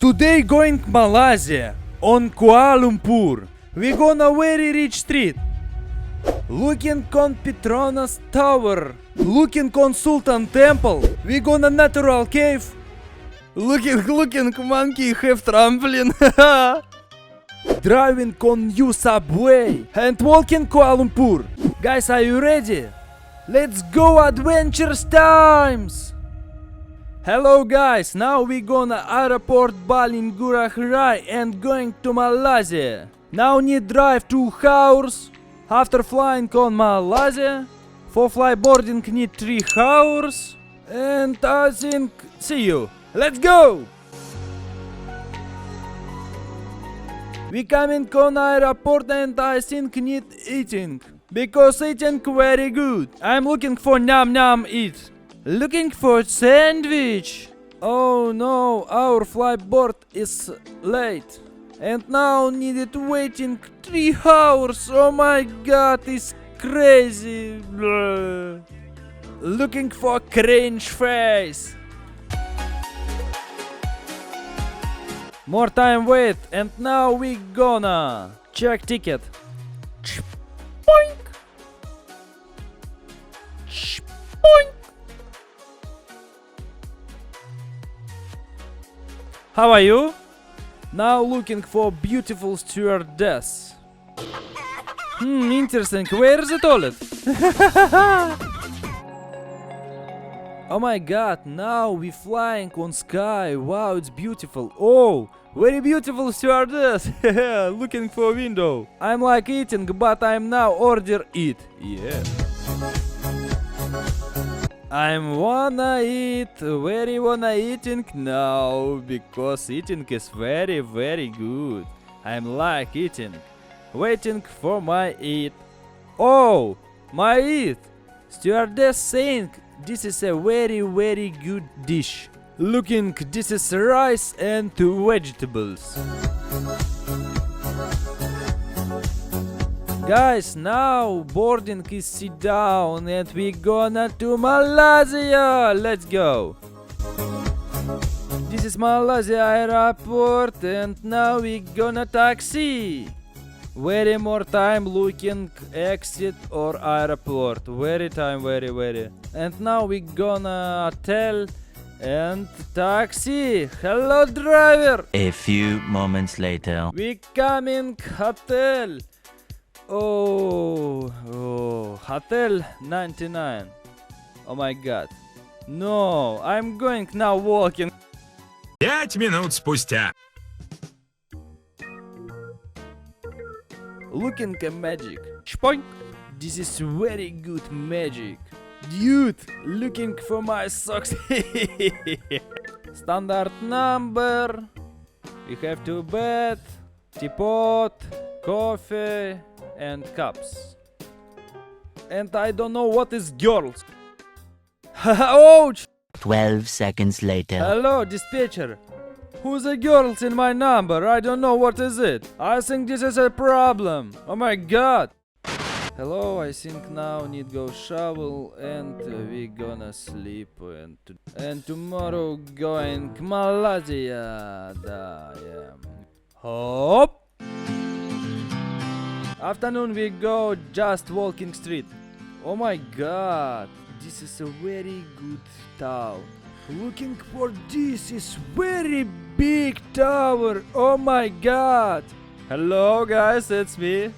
Today going Malaysia on Kuala Lumpur. We gonna very rich street. Looking on Petronas Tower. Looking on Sultan temple. We gonna natural cave. Looking monkey have trampoline. Driving on new subway and walking Kuala Lumpur. Guys, are you ready? Let's go adventures times! Hello guys, now we gonna airport Bali Ngurah Rai and going to Malaysia. Now need drive 2 hours. After flying on Malaysia, for fly boarding need 3 hours. And I think see you. Let's go! We coming on airport and I think need eating. Because eating very good. I'm looking for nam eat. Looking for sandwich. Oh no, our flight board is late. And now needed waiting 3 hours. Oh my god, it's crazy. Blah. Looking for cringe face. More time wait and now we gonna check ticket. Boink. Boink. How are you? Now looking for beautiful stewardess. Interesting. Where is the toilet? Oh my god, now we flying on sky. Wow, it's beautiful. Oh, very beautiful stewardess. Looking for window. I'm like eating, but I'm now order eat. Yeah. I'm wanna eat, very wanna eating now, because eating is very good. I'm like eating, waiting for my eat. Oh, my eat. Stewardess saying this is a very good dish. Looking, this is rice and vegetables. Guys, now boarding is sit down and we gonna to Malaysia. Let's go. This is Malaysia airport and now we gonna taxi. Very more time looking exit or airport. Very time, very. And now we gonna hotel and taxi. Hello driver. A few moments later. We coming hotel. Oh, hotel 99. Oh my god. No, I'm going now walking. 5 минут спустя. Looking at magic. Spoink. This is very good magic. Dude, looking for my socks. Standard number. We have 2 bed, teapot, coffee and cups. And I don't know what is girls. Ouch! 12 seconds later. Hello, dispatcher. Who's the girls in my number? I don't know what is it. I think this is a problem. Oh my god. Hello, I think now need go shovel and we gonna sleep and tomorrow going Malaysia. Yeah. Hop. Afternoon we go just walking street. Oh my god, this is a very good town. Looking for this is very big tower. Oh my god. Hello guys, it's me.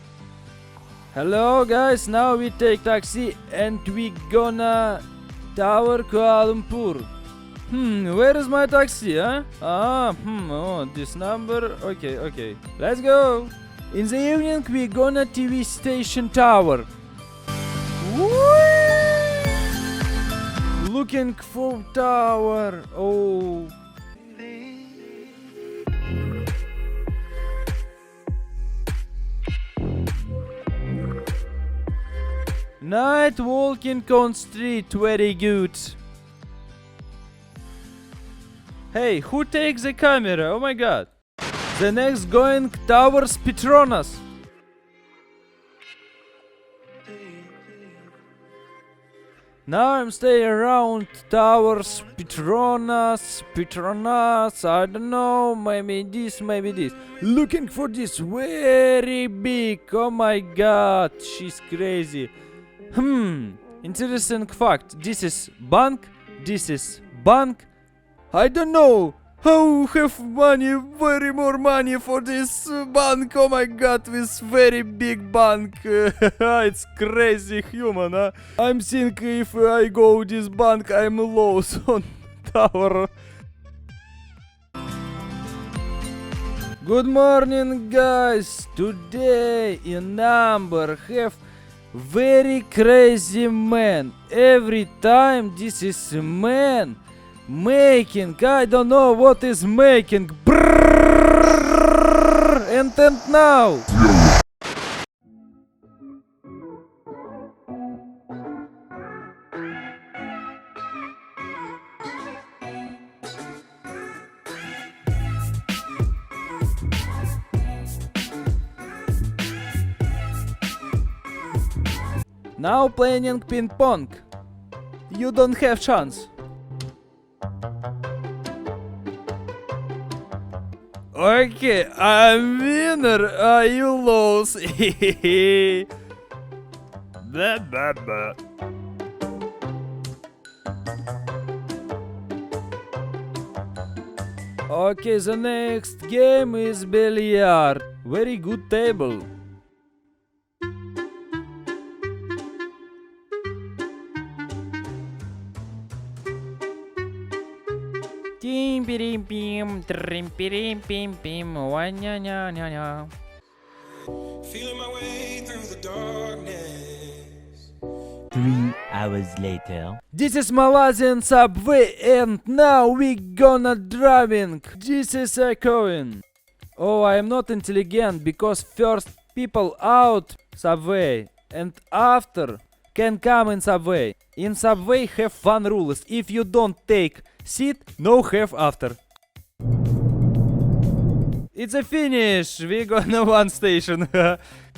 Hello guys, now we take taxi and we gonna Tower Kuala Lumpur. Where is my taxi, huh? Oh, this number. Okay. Let's go. In the evening we gonna TV station tower. Looking for tower. Oh. Night walking on street, very good. Hey, who takes the camera? Oh my god. The next going towers Petronas. Now I'm staying around Towers, Petronas, I don't know, maybe this, maybe this. Looking for this very big, oh my god, she's crazy. Interesting fact, this is bank, this is bank. I don't know how have money, very more money for this bank, oh my god, this very big bank. It's crazy human, huh? I'm thinking if I go this bank, I'm lost on tower. Good morning, guys. Today in number have very crazy man. Every time this is man making, I don't know what is making. Brrrr, and now. Now playing ping pong. You don't have chance. Okay, I'm winner. Are you lose? Blah, blah, blah. Okay, the next game is billiard. Very good table. Tim pirim pim trim pirim pim pim nya nya nya nya. Feeling my way through the darkness. 3 hours later. This is Malaysian subway and now we gonna driving. This is echoing. Oh, I am not intelligent because first people out subway and after can come in subway. In subway have one rules. If you don't take seat, no have after. It's a finish. We gonna one station.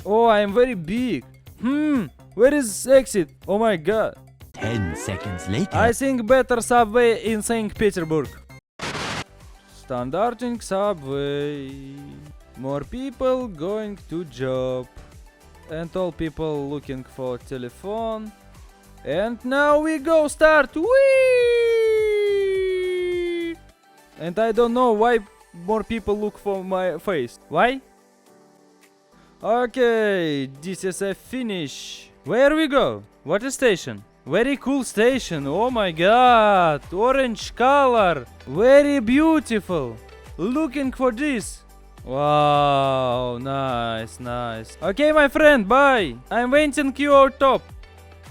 Oh, I am very big. Where is exit? Oh my god. 10 seconds later. I think better subway in St. Petersburg. Standarding subway. More people going to job. And all people looking for telephone. And now we go start. Whee! And I don't know why more people look for my face. Why? Okay, this is a finish. Where we go? What a station. Very cool station. Oh my god. Orange color. Very beautiful. Looking for this. Wow, nice, nice. Okay, my friend, bye. I'm waiting you out top.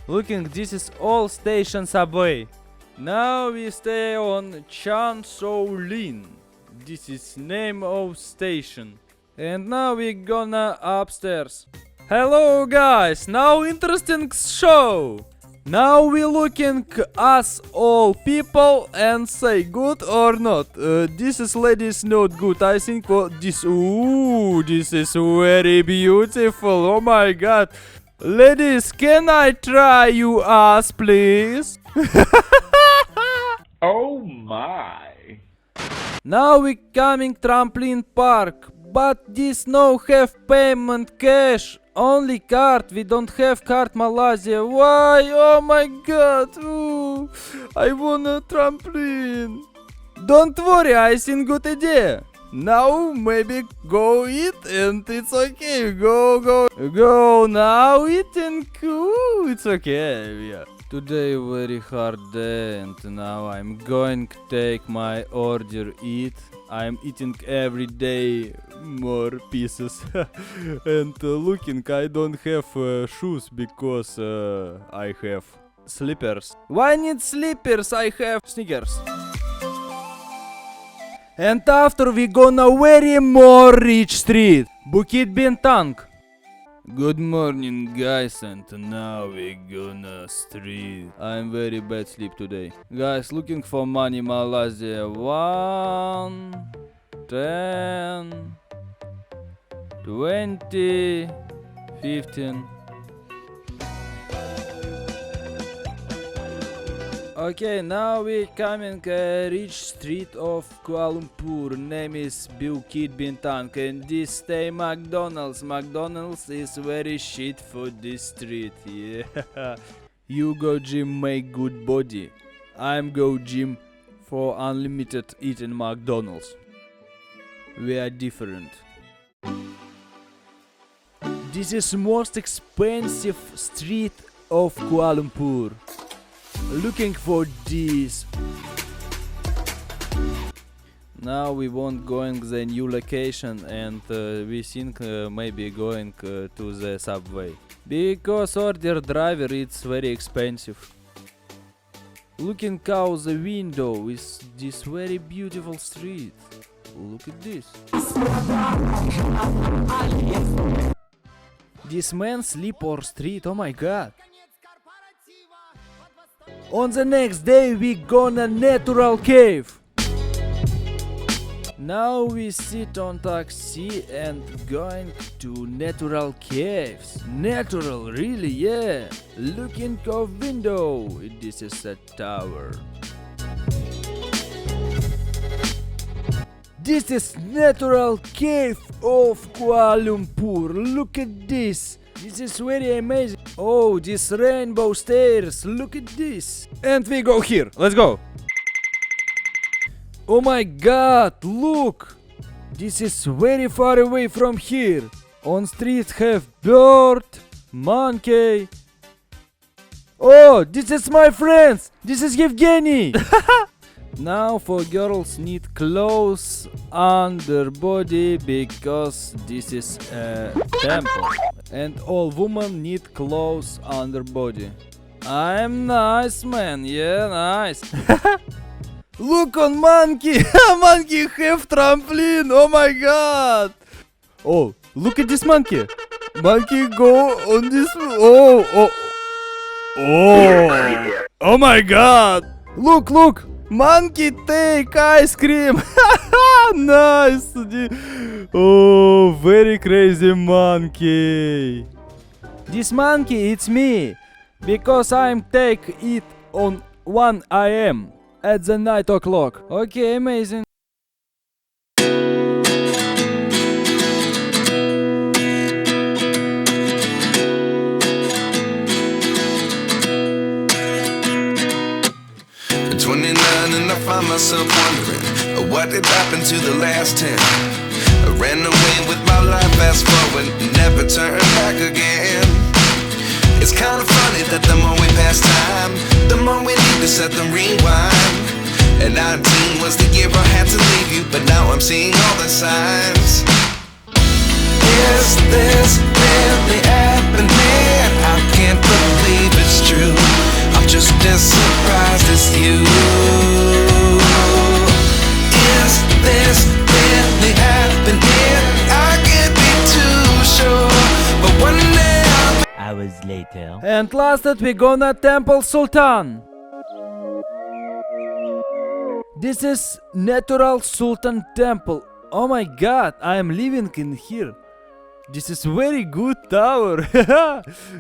Looking, this is all station subway. Now we stay on Chan Sou Lin. This is name of station. And now we gonna upstairs. Hello guys, now interesting show. Now we looking us all people and say good or not. This is ladies not good. I think what this. Ooh, this is very beautiful. Oh my god. Ladies, can I try you ass, please? Oh my. Now we coming trampoline park, but this no have payment cash, only card. We don't have card Malaysia. Why? Oh my god. Ooh, I want a trampoline. Don't worry, I think good idea. Now maybe go eat and it's okay. Go now eating. Ooh, it's okay. Yeah. Today very hard day and now I'm going to take my order eat. I'm eating every day more pieces. And looking, I don't have shoes because I have slippers. Why need slippers? I have sneakers. And after we gonna very more rich street. Bukit Bintang. Good morning guys, and now we gonna street. I'm very bad sleep today. Guys, looking for money Malaysia. 1, 10, 20, 15. Okay, now we coming reach street of Kuala Lumpur. Name is Bukit Bintang, and this stay McDonald's. McDonald's is very shit for this street. Yeah. You go gym, make good body. I'm go gym for unlimited eating McDonald's. We are different. This is most expensive street of Kuala Lumpur. Looking for this. Now we won't going the new location, and we think maybe going to the subway, because order driver it's very expensive. Looking out the window is this very beautiful street. Look at this. This man sleep on street. Oh my god. On the next day we gonna natural cave. Now we sit on taxi and going to natural caves. Natural, really, yeah. Looking out window. This is a tower. This is natural cave of Kuala Lumpur. Look at this. This is very amazing. Oh, this rainbow stairs. Look at this. And we go here. Let's go. Oh my god, look. This is very far away from here. On street have bird, monkey. Oh, this is my friends. This is Evgeny. Now for girls need clothes under body because this is a temple. And all women need clothes under body. I'm nice, man. Yeah, nice. Look on monkey. Monkey have trampoline. Oh my god. Oh, look at this monkey. Monkey go on this. Oh. Oh my god. Look. Monkey take ice cream. Nice. Oh, very crazy monkey. This monkey, it's me. Because I'm take it on 1 AM at the 9 o'clock. Okay, amazing. At 29 and I find myself wondering what did happen to the last 10. I ran away with my life, fast forward, never turn back again. It's kind of funny that the more we pass time, the more we need to set the rewind. And 19 was the year I had to leave you, but now I'm seeing all the signs. Is this really happening? I can't believe it's true. I'm just as surprised as you. Is this really happening? I can't be too sure, but one day I'll be. Hours later. And last we gonna temple Sultan. This is natural Sultan temple. Oh my god, I am living in here. This is very good tower.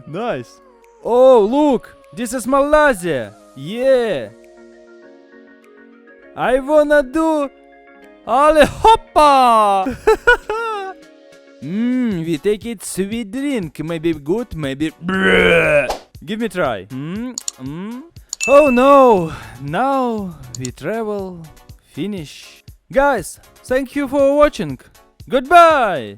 Nice. Oh, look, this is Malaysia. Yeah. I wanna do Ale hoppa. We take it sweet drink. Maybe good, maybe. Give me try. Oh no. Now we travel. Finish. Guys, thank you for watching. Goodbye.